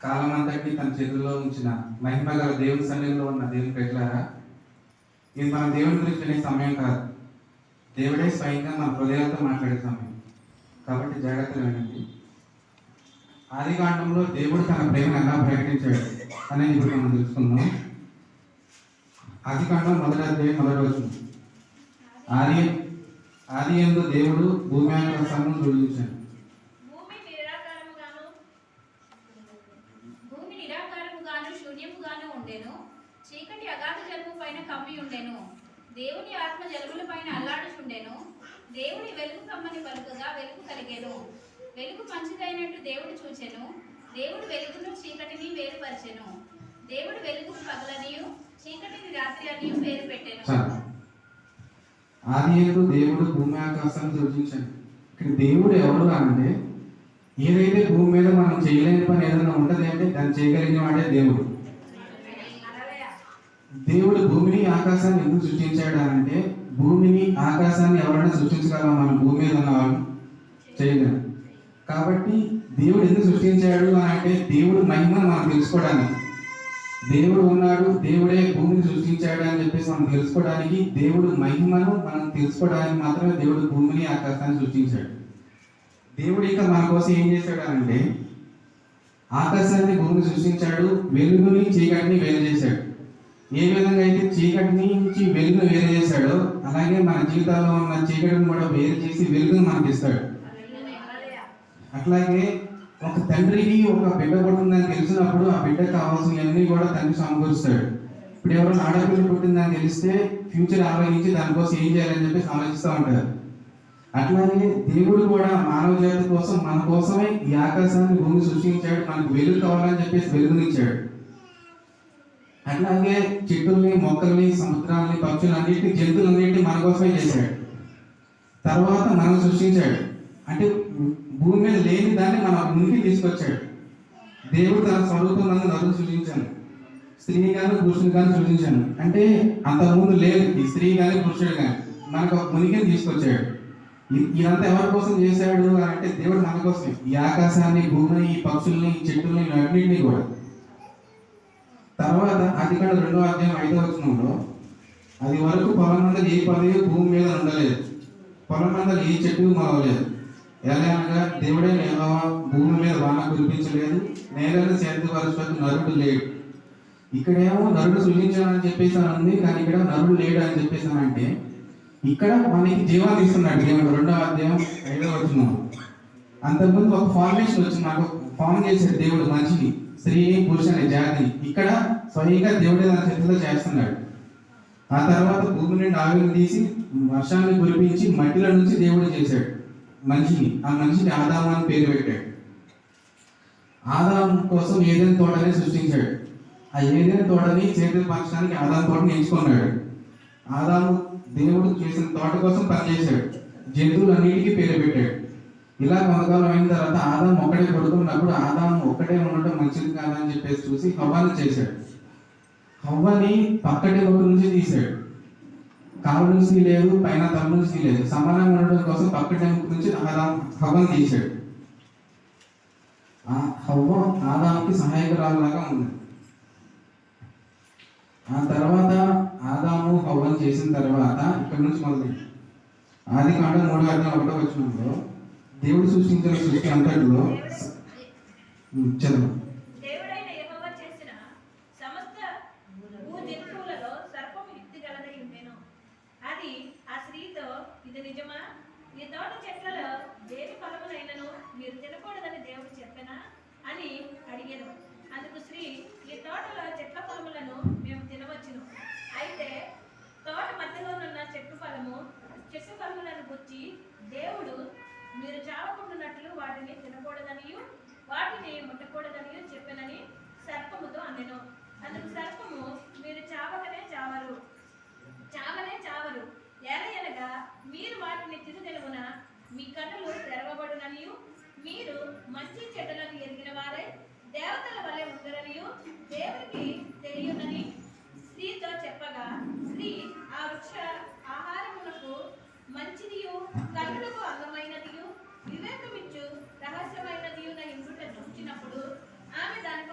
కాలం అంతటి తన చేతుల్లో ఉంచిన మహిమ గల దేవుని సన్నిధిలో ఉన్న దేవుని ప్రజలారా, ఇది మన దేవుని గురించి వినే సమయం కాదు. దేవుడే స్వయంగా మన హృదయాలతో మాట్లాడే సమయం. కాబట్టి జాగ్రత్తగా వినండి. ఆదికాండంలో దేవుడు తన ప్రేమను ఎలా ప్రకటించాడు అనేది ఇప్పుడు మనం తెలుసుకుందాం. ఆదికాండం 1:1 ఆది యందు దేవుడు భూమి ఆకాశములను సృజించాడు. భూమి నిరాకారముగాను శూన్యముగాను ఉండెను. చీకటి అగాధ జలము పైన కమ్మి ఉండెను. దేవుని ఆత్మ జలముల పైన అల్లాడుచుండెను. దేవుని వెలుగు కమ్మని పలుకగా వెలుగు కలిగెను. వెలుగు మంచిదైనట్టు దేవుడు చూచెను. దేవుడు వెలుగును చీకటిని వేరుపరిచెను. దేవుడు వెలుగు పగలనియు చీకటిని రాత్రి అనియు వేరు పెట్టెను. ఆది యందు దేవుడు భూమి ఆకాశాన్ని సృజించాడు. ఇక్కడ దేవుడు ఎవరు అంటే, ఏదైతే భూమి మీద మనం చేయలేని పని ఏదైనా ఉంటది అంటే దాన్ని చేయగలిగిన వాడే దేవుడు. దేవుడు భూమిని ఆకాశాన్ని ఎందుకు సృష్టించాడు అంటే, భూమిని ఆకాశాన్ని ఎవరైనా సృష్టించగలమా? మనం భూమి మీద ఉన్న వాళ్ళు చేయలేము. కాబట్టి దేవుడు ఎందుకు సృష్టించాడు అంటే, దేవుడు మహిమను మనం తెలుసుకోవడానికి. దేవుడు ఉన్నాడు, దేవుడే భూమిని సృష్టించాడు అని చెప్పేసి మనం తెలుసుకోవడానికి, దేవుడు మహిమను మనం తెలుసుకోవడానికి మాత్రమే దేవుడు భూమిని ఆకాశాన్ని సృష్టించాడు. దేవుడు ఇంకా మన కోసం ఏం చేశాడు అంటే, ఆకాశాన్ని భూమిని సృష్టించాడు, వెలుగుని చీకటిని వేరు చేశాడు. ఏ విధంగా అయితే చీకటి నుంచి వెలుగును వేరు చేశాడో, అలాగే మన జీవితాల్లో ఉన్న చీకటిని కూడా వేరు చేసి వెలుగును మనకి ఇస్తాడు. అట్లాగే ఒక తండ్రికి ఒక బిడ్డ పుట్టిందని తెలిసినప్పుడు ఆ బిడ్డకు కావాల్సినవన్నీ కూడా తండ్రి సమకూరుస్తాడు. ఇప్పుడు ఎవరైనా ఆడపిల్ల పుట్టిందని తెలిస్తే ఫ్యూచర్ ఆలోచించి దానికోసం ఏం చేయాలని చెప్పేసి ఆలోచిస్తూ ఉంటారు. అట్లాగే దేవుడు కూడా మానవ జాతి కోసం, మన కోసమే ఈ ఆకాశాన్ని భూమి సృష్టించాడు. మనకు వెలుగు కావాలని చెప్పేసి వెలుగునిచ్చాడు. అట్లాగే చెట్టుల్ని, మొక్కల్ని, సముద్రాలని, పక్షులన్నింటినీ, జంతువులన్నింటినీ మన కోసమే చేశాడు. తర్వాత మనం సృష్టించాడు. అంటే భూమి మీద లేని దాన్ని మన ఉనికి తీసుకొచ్చాడు. దేవుడు తన స్వరూపం నరుని సృష్టించాను, స్త్రీ కానీ పురుషుని కానీ సృష్టించాను. అంటే అంతకుముందు లేదు ఈ స్త్రీ కానీ పురుషుడు కానీ, మనకు ఒక ఉనికిని తీసుకొచ్చాడు. ఇదంతా ఎవరి కోసం చేశాడు అంటే, దేవుడు మన కోసమే. ఈ ఆకాశాన్ని, భూమిని, ఈ పక్షుల్ని, ఈ చెట్టుల్ని, అన్నింటినీ కూడా. తర్వాత ఆదికాండం 2:5 అది వరకు పొలం మందలు ఏ పదవి భూమి మీద ఉండలేదు, పొలం మందలు ఏ చెట్టు మొలవలేదు. ఎలా అనగా దేవుడే యెహోవా భూమి మీద వాన కురిపించలేదు, నేలను సేద్యపరచుటకు నరుడు లేడు. ఇక్కడేమో నరుడు సృజించాలని చెప్పేసి ఉంది, కానీ ఇక్కడ నరుడు లేడు అని చెప్పేసానంటే, ఇక్కడ మనకి జీవాన్ని ఇస్తున్నాడు దేవుడు. 2:5 అంతకుముందు ఒక ఫార్మేషన్ వచ్చి నాకు ఫార్మ్ చేశాడు దేవుడు మనిషిని, స్త్రీ పురుష అనే జాతిని. ఇక్కడ స్వయంగా దేవుడే తన చేతిలో చేస్తున్నాడు. ఆ తర్వాత భూమి నుండి ఆవిరిని తీసి వర్షాన్ని కురిపించి మట్టిలో నుంచి దేవుడు చేశాడు మనిషిని. ఆ మనిషిని ఆదాము అని పేరు పెట్టాడు. ఆదాము కోసం ఏదైనా తోటని సృష్టించాడు. ఆ ఏదైనా తోటని చేతులు పంచడానికి ఆదాము తోటని ఎంచుకున్నాడు. ఆదాము దేవుడు చేసిన తోట కోసం పనిచేశాడు. జంతువులన్నిటికీ పేరు పెట్టాడు. ఇలా కొంతకాలం అయిన తర్వాత ఆదాము ఒక్కడే పడుకున్నప్పుడు, ఆదాము ఒక్కడే ఉండటం మంచిది కాదని చెప్పేసి చూసి హవ్వని చేశాడు. హవ్వని పక్కటి ఒక నుంచి తీశాడు. కాలు నుంచి లేదు, పైన తల నుంచి లేదు, సమానంగా ఉండడం కోసం పక్కటి నుంచి హవ్వని తీశాడు. ఆ హవ్వ ఆదాముకి సహాయకురాలులాగా ఉంది. ఆ తర్వాత ఆదాము హవ్వని చేసిన తర్వాత ఇక్కడ నుంచి మొదలైంది. ఆదికాండం 3:1 దేవుడు సృష్టించిన సృష్టి అంతటిలో చదువు. దేవుడైన యెహోవా చేసిన సమస్త భూజంతువులలో సర్పము యుక్తి గలదై ఉండెను. అది ఆ స్త్రీతో, ఇది నిజమా? ఈ తోట చెట్లలో దేని ఫలములైనను మీరు తినకూడదని దేవుడు చెప్పెనా అని అడిగెను. అందుకు స్త్రీ, ఈ తోటలో చెట్ల ఫలములను మేము తినవచ్చును. అయితే తోట మధ్యలోనున్న చెట్టు ఫలములను గుచ్చి దేవుడు మీరు చావకుండానట్లు వాటిని తినకూడదనియు వాటిని ముట్టకూడదనియు చెప్పెనని సర్పముతో అనెను. అందుకు సర్పము, మీరు చావనే చావరు, ఎలయనగా మీరు వాటిని తినుదెలుగున మీ కన్నులు తెరవబడుననియు మీరు మంచి చెడ్డలను ఎరిగిన వారే దేవతల వలె ఉందరనియు దేవునికి తెలియనని స్త్రీతో చెప్పగా, స్త్రీ ఆ వృక్ష ఆహారమునకు మంచిదియు కన్నులకు అందమైనదియు వివేకమిచ్చు రహస్యమైనదియు నా ఇందుట చూచినప్పుడు ఆమె దాని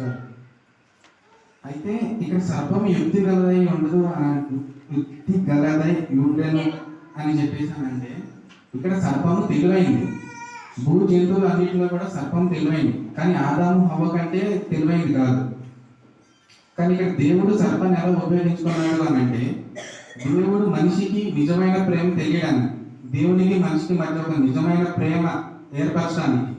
సరే. అయితే ఇక్కడ సర్పం యుక్తి గలదై ఉండదు యుక్తి గలదై ఉండను అని చెప్పేసానంటే ఇక్కడ సర్పము తెలివైంది. భూ జంతువులు అన్నింటిలో కూడా సర్పం తెలివైంది, కానీ ఆదాము హవ్వ కంటే తెలివైంది కాదు. కానీ ఇక్కడ దేవుడు సర్పాన్ని ఎలా ఉపయోగించుకున్నాడు అని అంటే దేవుడు మనిషికి నిజమైన ప్రేమ తెలియడానికి, దేవునికి మనిషికి మధ్య ఒక నిజమైన ప్రేమ ఏర్పరచడానికి,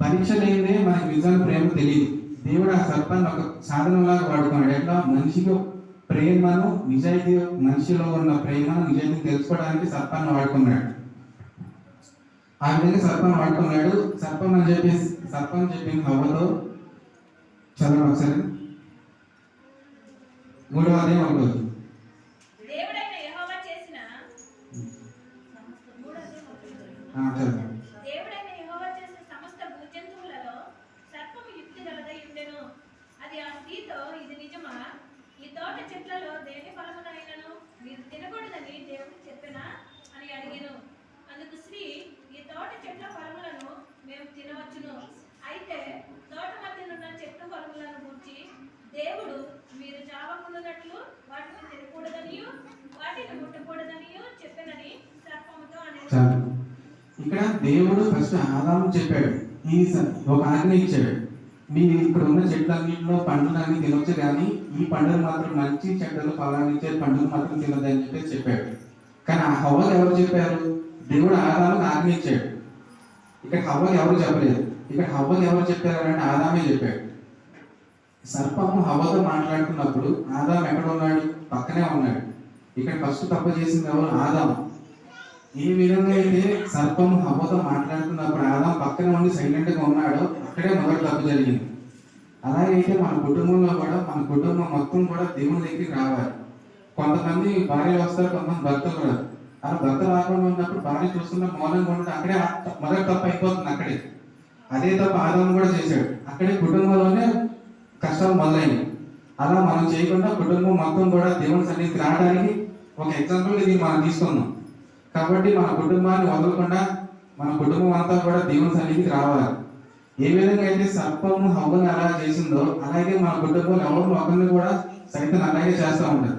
పరీక్ష లేదే మనకి నిజమైన ప్రేమ తెలియదు. దేవుడు ఆ సర్పాన్ని ఒక సాధనంలాగా వాడుకున్నాడు. ఎట్లా మనిషికి ప్రేమను నిజాయితీ, మనిషిలో ఉన్న ప్రేమను నిజాయితీ తెలుసుకోవడానికి సర్పాన్ని వాడుకున్నాడు. ఆ విధంగా సర్పాన్ని వాడుకున్నాడు. సర్పం చెప్పింది హవ్వతో, చదవండి ఒకసారి 3వ అధ్యాయం 1వ వచనం. దేవుడైన యెహోవా చేసిన చదవండి. దేవుడైన యెహోవా చేసిన సమస్త భూజంతువులలో సర్పము యుక్తి గలదై ఉండెను. అది ఆ స్త్రీతో, ఇది నిజమా? ఈ తోట చెట్లలో దేని ఫలమునైనను మీరు తినకూడదని దేవుడు చెప్పెనా అని అడిగెను. అందుకు స్త్రీ, ఈ తోట చెట్ల ఫలములను మేము తినవచ్చును. అయితే తోట మధ్యనున్న చెట్టు ఫలములను గూర్చి దేవుడు మీరు చావకుండానట్లు వాటిని తినకూడదనియు వాటిని ముట్టకూడదనియు చెప్పెనని సర్పముతో అనేను. చాలు. ఇక్కడ దేవుడు ఫస్ట్ ఆదాము చెప్పాడు, ఒక ఆజ్ఞ ఇచ్చాడు, మీ ఇక్కడ ఉన్న చెట్లన్నింటిలో పండ్లన్నీ తినొచ్చు, కానీ ఈ పండుగ మాత్రం మంచి చెడ్డలు ఫలాన్నిచ్చే పండుగ మాత్రం తినదని చెప్పేసి చెప్పాడు. కానీ ఆ హవ్వకు ఎవరు చెప్పారు? దేవుడు ఆదాముకు ఆజ్ఞ ఇచ్చాడు. ఇక్కడ హవ్వకు ఎవరు చెప్పలేదు. ఇక్కడ హవ్వకు ఎవరు చెప్పారు అంటే ఆదామే చెప్పాడు. సర్పము హవ్వతో మాట్లాడుతున్నప్పుడు ఆదాము ఎక్కడ ఉన్నాడు? పక్కనే ఉన్నాడు. ఇక్కడ ఫస్ట్ తప్పు చేసింది ఎవరు? ఆదాము. ఏ విధంగా అయితే సర్పము హవ్వతో మాట్లాడుతున్నప్పుడు ఆదాము పక్కనే ఉండి సైలెంట్ గా ఉన్నాడో అక్కడే మొదటి తప్పు జరిగింది. అలాగైతే మన కుటుంబంలో కూడా, మన కుటుంబం మొత్తం కూడా దేవుని దగ్గరికి రావాలి. కొంతమంది భార్యలు వస్తారు, కొంతమంది భర్తలు రాదు. అలా భర్త రాకుండా ఉన్నప్పుడు భార్య చూస్తున్న మౌనంగా ఉండదు, అక్కడే మొదటి తప్పు అయిపోతుంది. అక్కడే అదే తప్పు ఆదాము కూడా చేశాడు. అక్కడే కుటుంబంలోనే కష్టాలు మొదలైనవి. అలా మనం చేయకుండా కుటుంబం మొత్తం కూడా దేవుని సన్నిధికి రావడానికి ఒక ఎగ్జాంపుల్ ఇది మనం తీసుకున్నాం. కాబట్టి మన కుటుంబాన్ని వదలకుండా మన కుటుంబం అంతా కూడా దేవుని సన్నిధికి రావాలి. ఏ విధంగా అయితే సర్పము హవ్వను అలా చేసిందో అలాగే మన కుటుంబంలో ఎవరు ఒకరిని కూడా సైతం అలాగే చేస్తూ ఉంటారు.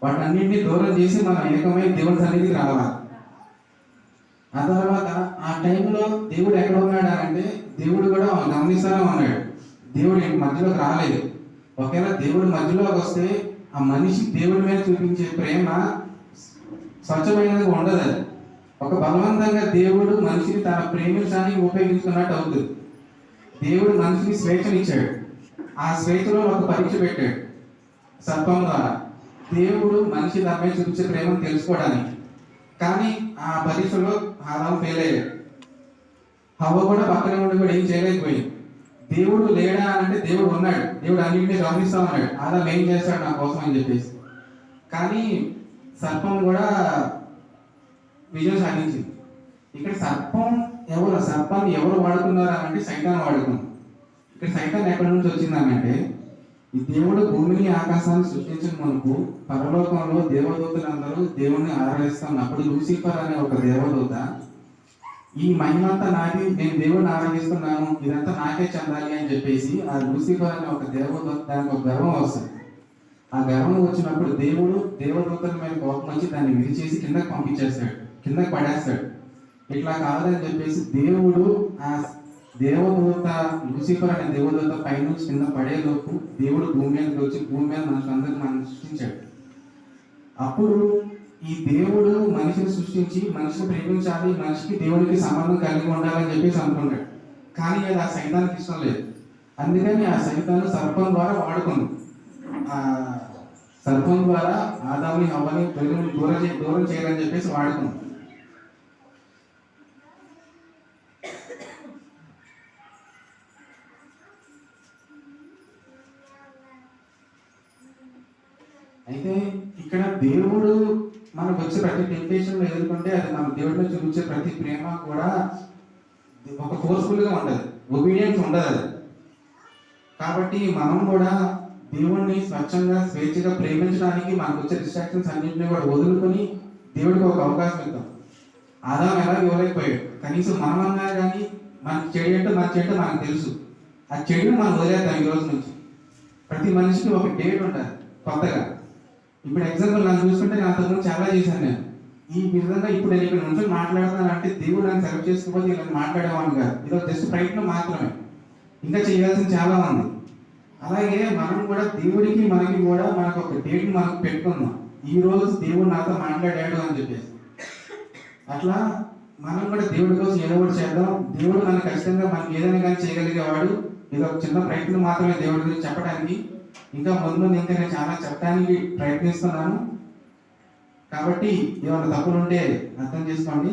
వాటన్నింటినీ దూరం చేసి మనం ఏకమై దేవుని సన్నిధికి రావాలి. ఆ తర్వాత ఆ టైంలో దేవుడు ఎక్కడ ఉన్నాడు అంటే దేవుడు కూడా గమనిస్తూనే ఉన్నాడు. దేవుడు మధ్యలోకి రాలేదు. ఒకవేళ దేవుడు మధ్యలోకి వస్తే ఆ మనిషి దేవుడి మీద చూపించే ప్రేమ స్వచ్ఛమైనది ఉండదు. అది ఒక బలవంతంగా దేవుడు మనిషిని తన ప్రేమించడానికి ఉపయోగించుకున్నట్టు అవుతుంది. దేవుడు మనిషిని స్వేచ్ఛనిచ్చాడు. ఆ స్వేచ్ఛలో ఒక పరీక్ష పెట్టాడు సర్పం ద్వారా. దేవుడు మనిషి తన మీద చూపించే ప్రేమను తెలుసుకోవడానికి. కానీ ఆ పరీక్షలో ఆదాము ఫెయిల్ అయ్యాడు. హవ్వ కూడా పక్కనే ఉండి కూడా ఏం చేయలేకపోయింది. దేవుడు లేడా అంటే దేవుడు ఉన్నాడు. దేవుడు అన్నింటినీ గమనిస్తా ఉన్నాడు. ఆదాము ఏం చేస్తాడు నా కోసం అని చెప్పేసి. కానీ సర్పం కూడా విజయం సాధించింది. ఇక్కడ సర్పాన్ని ఎవరు వాడుకున్నారు అంటే సైతాన్ వాడుకున్నారు. ఇక్కడ సైతాన్ ఎక్కడి నుంచి వచ్చిందనంటే ఈ దేవుడు భూమిని ఆకాశాన్ని సృష్టించిన మునుపు పరలోకంలో దేవదూతలందరూ దేవుణ్ణి ఆరాధిస్తున్నప్పుడు లూసిఫర్ అనే ఒక దేవదూత ఈ మహిమంతా నాది, నేను దేవుడిని ఆరాధిస్తున్నాను, ఇదంతా నాకే చెందాలి అని చెప్పేసి ఆ లూసిఫర్ అనే ఒక దేవదూత దానికి ఒక గర్వం వస్తుంది. ఆ గర్వం వచ్చినప్పుడు దేవుడు దేవదూతల మీద కోపం వచ్చి దాన్ని విరిచేసి కిందకి పంపించేస్తాడు, కిందకి పడేస్తాడు. ఇట్లా కాదని చెప్పేసి దేవుడు ఆ దేవదూత లూసిఫర్ అనే దేవదూత పైనుంచి కింద పడేలోపు దేవుడు భూమి మీదకి వచ్చి భూమి మీద మనుషులందరికీ మనం సృష్టించాడు. అప్పుడు ఈ దేవుడు మనిషిని సృష్టించి మనిషిని ప్రేమించాలి, మనిషికి దేవుడికి సంబంధం కలిగి ఉండాలని చెప్పేసి అనుకున్నాడు. కానీ అది ఆ సైతానికి ఇష్టం లేదు. అందుకని ఆ సైతాన్ని సర్పం ద్వారా వాడుకుంది. ఆ సర్పం ద్వారా ఆదాముని హవ్వని దూరం చేయాలని చెప్పేసి వాడుకుంది. అయితే ఇక్కడ దేవుడు మనకు వచ్చే ప్రతి టెంప్టేషన్ ఎదుర్కొంటే అది మన దేవుడిలో చూపించే ప్రతి ప్రేమ కూడా ఒక ఫోర్స్ఫుల్ గా ఉండదు, ఒబీడియన్స్ ఉండదు అది. కాబట్టి మనం కూడా దేవుణ్ణి స్వచ్ఛంగా స్వేచ్ఛగా ప్రేమించడానికి మనకు వచ్చే డిస్ట్రాక్షన్స్ అన్నింటినీ కూడా వదులుకొని దేవుడికి ఒక అవకాశం ఇద్దాం. ఆదాము ఎలా ఇవ్వలేకపోయాడు. కనీసం మనమన్నా కానీ మనకి చెడు ఏంటో మన చెట్టు మనకు తెలుసు. ఆ చెడుని మనం వదిలేద్దాం ఈ రోజు నుంచి. ప్రతి మనిషికి ఒక డేట్ ఉంటుంది కొత్తగా. ఇప్పుడు ఎగ్జాంపుల్ నన్ను చూసుకుంటే నేను అంతకుముందు చాలా చేశాను. నేను ఈ విధంగా ఇప్పుడు నేను ఇక్కడ నుంచి మాట్లాడుతున్నాను అంటే దేవుడు నన్ను సెలెక్ట్ చేసుకోకపోతే ఇలా మాట్లాడేవాడిని కాదు. ఇది జస్ట్ ప్రయత్నం మాత్రమే, ఇంకా చేయాల్సింది చాలా ఉంది. అలాగే మనం కూడా దేవుడికి మనకి కూడా మనకు ఒక డేట్ మనకు పెట్టుకుందాం. ఈ రోజు దేవుడు నాతో మాట్లాడాడు అని చెప్పేసి అట్లా మనం కూడా దేవుడి కోసం ఏదో ఒకటి చేద్దాం. దేవుడు మనకు ఖచ్చితంగా మనకి ఏదైనా కానీ చేయగలిగేవాడు. ఇది ఒక చిన్న ప్రయత్నం మాత్రమే దేవుడి గురించి చెప్పడానికి. ఇంకా ముందు ఇంకా నేను చాలా చెప్పడానికి ప్రయత్నిస్తున్నాను. కాబట్టి ఏమైనా తప్పులు ఉంటే అర్థం చేసుకోండి.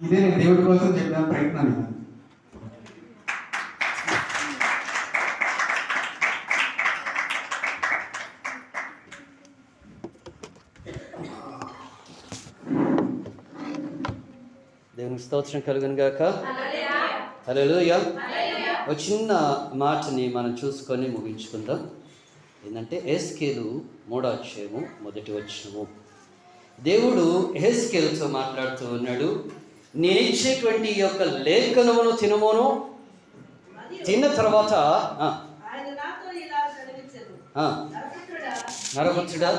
ఇదే నేను దేవుడి కోసం చెప్పిన ప్రయత్నం. దేవునికి స్తోత్రం కలుగును గాక. హల్లెలూయా. ఒక చిన్న మాటని మనం చూసుకొని ముగించుకుందాం. ఏంటంటే ఎహెజ్కేలు 3వ అధ్యాయము 1వ వచనము. దేవుడు ఎహెజ్కేలుతో మాట్లాడుతూ ఉన్నాడు, నేను ఇచ్చేటువంటి ఈ యొక్క లేఖనమును తినమోను, తిన్న తర్వాత నరపుత్రుడా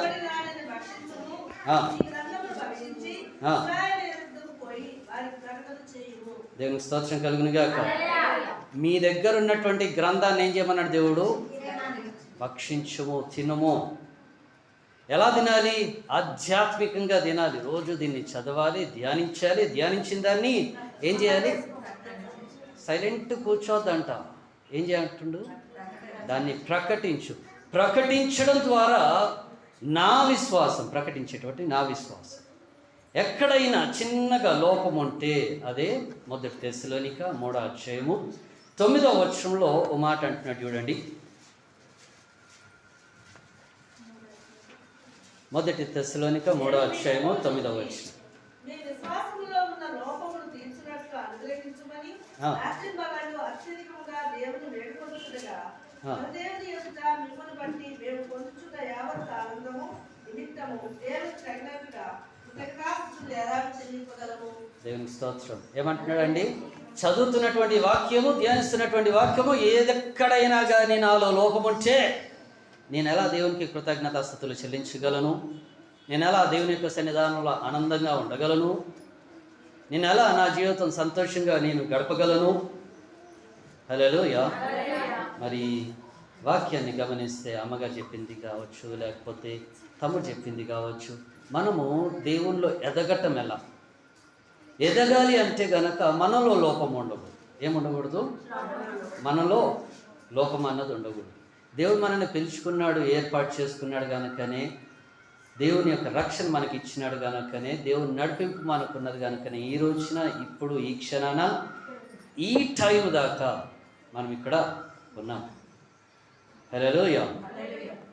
దేవునికి స్తోత్రం కలుగును గాక. మీ దగ్గర ఉన్నటువంటి గ్రంథాన్ని ఏం చేయమన్నాడు దేవుడు? భక్షించము, తినము. ఎలా తినాలి? ఆధ్యాత్మికంగా తినాలి. రోజు దీన్ని చదవాలి, ధ్యానించాలి. ధ్యానించిన దాన్ని ఏం చేయాలి? సైలెంట్ కూర్చోద్దంట. ఏం చేయాలంటుండు? దాన్ని ప్రకటించు. ప్రకటించడం ద్వారా నా విశ్వాసం, ప్రకటించేటువంటి నా విశ్వాసం. ఎక్కడైనా చిన్నగా లోపం ఉంటే అదే 1 తెస్సలోనిక 3వ అధ్యాయము 9వ వచనంలో ఓ మాట అంటున్నాడు చూడండి. 1 తెస్సలోనిక 3వ అధ్యాయము 9వ వచనం. దేవునికి స్తోత్రం. ఏమంటున్నాడండి? చదువుతున్నటువంటి వాక్యము, ధ్యానిస్తున్నటువంటి వాక్యము ఏదెక్కడైనా కానీ నాలో లోపం ఉంటే నేను ఎలా దేవునికి కృతజ్ఞతాస్తుతులు చెల్లించగలను? నేను ఎలా దేవుని యొక్క సన్నిధానంలో ఆనందంగా ఉండగలను? నేను ఎలా నా జీవితం సంతోషంగా నేను గడపగలను? హల్లెలూయా. మరి వాక్యాన్ని గమనిస్తే అమ్మగా చెప్పింది కావచ్చు, లేకపోతే తమ్ముడు చెప్పింది కావచ్చు, మనము దేవుల్లో ఎదగటం ఎలా? ఎదగాలి అంటే గనక మనలో లోపం ఉండకూడదు. ఏముండకూడదు? మనలో లోపం అన్నది ఉండకూడదు. దేవుడు మనల్ని పిలుచుకున్నాడు, ఏర్పాటు చేసుకున్నాడు కనుకనే, దేవుని యొక్క రక్షణ మనకి ఇచ్చినాడు కనుకనే, దేవుని నడిపింపు మనకున్నది కనుకనే ఈ రోజున, ఇప్పుడు, ఈ క్షణాన, ఈ టైం దాకా మనం ఇక్కడ ఉన్నాం. హల్లెలూయా.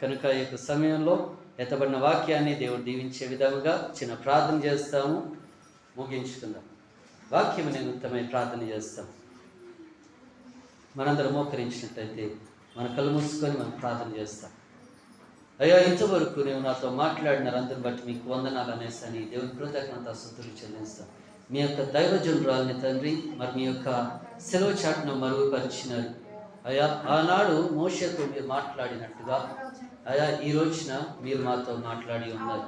కనుక ఈ యొక్క సమయంలో ఎత్తబడిన వాక్యాన్ని దేవుడు దీవించే విధంగా చిన్న ప్రార్థన చేస్తాము, ముగించుకుందాం. వాక్యం నిమిత్తమై ప్రార్థన చేస్తాం. మనందరం మోకరించినట్లయితే మన కళ్ళు మూసుకొని మనం ప్రార్థన చేస్తాం. అయ్యా, ఇంతవరకు నేను నాతో మాట్లాడిన అందరిని బట్టి మీకు వందనాలు అనేసని దేవుని కృతజ్ఞతాస్తుతులు చెల్లిస్తాం. మీ యొక్క దైవజనురాల్ని తండ్రి, మరి మీ యొక్క సెలవు చాటును మరుగుపరిచినారు. అయ్యా, ఆనాడు మోషేతో మీరు మాట్లాడినట్టుగా అయ్యా ఈ రోజున మీరు మాతో మాట్లాడి ఉన్నారు.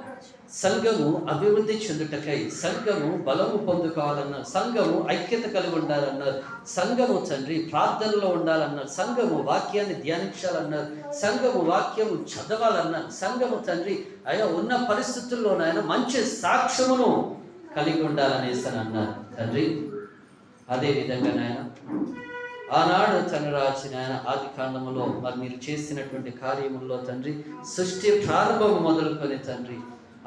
సంఘము అభివృద్ధి చెందుటకై, సంఘము బలము పొందుకోవాలన్నారు, సంఘము ఐక్యత కలిగి ఉండాలన్నారు, సంఘము తండ్రి ప్రార్థనలో ఉండాలన్నారు, సంఘము వాక్యాన్ని ధ్యానించాలన్నారు, సంఘము వాక్యము చదవాలన్నారు, సంఘము తండ్రి అయ్యా ఉన్న పరిస్థితుల్లోనైనా మంచి సాక్ష్యమును కలిగి ఉండాలనేసి అన్నారు తండ్రి. అదేవిధంగా నాయన ఆనాడు తండ్రి రాసిన ఆది కాండములో మరి మీరు చేసినటువంటి కార్యముల్లో తండ్రి, సృష్టి ప్రారంభము మొదలుకొని తండ్రి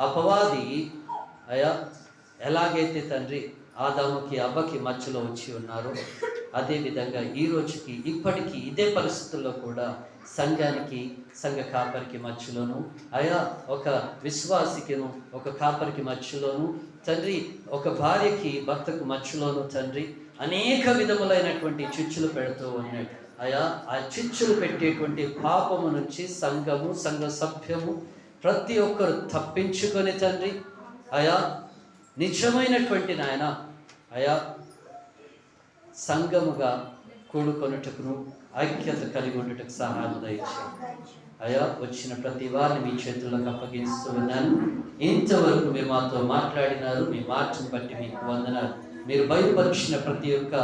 అపవాది అయా ఎలాగైతే తండ్రి ఆదాముకి అవ్వకి మధ్యలో వచ్చి ఉన్నారో, అదేవిధంగా ఈ రోజుకి ఇప్పటికీ ఇదే పరిస్థితుల్లో కూడా సంఘానికి, సంఘ కాపరికి మధ్యలోను, అయా ఒక విశ్వాసికిను ఒక కాపరికి మధ్యలోను తండ్రి, ఒక భార్యకి భర్తకు మధ్యలోను తండ్రి అనేక విధములైనటువంటి చిచ్చులు పెడుతూ ఉన్నాడు. అయా ఆ చిచ్చులు పెట్టేటువంటి పాపము నుంచి సంఘము, సంఘ సభ్యము ప్రతి ఒక్కరు తప్పించుకొని తండ్రి అయా నిజమైనటువంటి నాయన అయా సంఘముగా కూడుకొనుటకును ఐక్యత కలిగి ఉండటకు సహాయం దయచేయండి. అయ్యా, వచ్చిన ప్రతి వారిని మీ చేతుల్లోకి అప్పగిస్తూ ఉన్నాను. ఇంతవరకు మీరు మాతో మాట్లాడినారు. మీ మాటను బట్టి మీకు వందనాలు. మీరు బయలుపరిచిన ప్రతి ఒక్క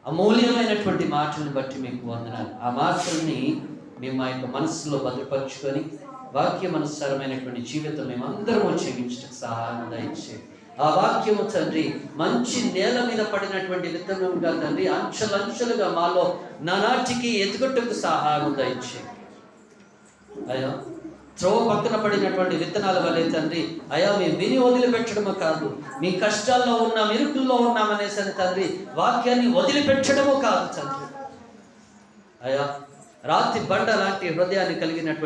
అమూల్యమైనటువంటి మాటలను బట్టి మీకు వందనాలు. ఆ మాటల్ని మేము మా యొక్క మనస్సులో భద్రపరుచుకొని వాక్యమనుసారమైనటువంటి జీవితం మేమందరము జీవించడానికి సహాయం దయచేయండి. ఆ వాక్యము తండ్రి మంచి నేల మీద పడినటువంటి విత్తనంగా తండ్రి అంచెలంచెలుగా మాలో నానాటికి ఎదుగుటకు సహాయం దయచేయండి. అయ్యా, త్రోవ పక్కన పడినటువంటి విత్తనాల వల్లే తండ్రి అయ్యా మేము విని వదిలిపెట్టడము కాదు, మీ కష్టాల్లో ఉన్నాం, ఇరుకుల్లో ఉన్నామనేసరి తండ్రి వాక్యాన్ని వదిలిపెట్టడము కాదు తండ్రి. అయ్యా, రాతి బండ లాంటి హృదయాన్ని కలిగినటువంటి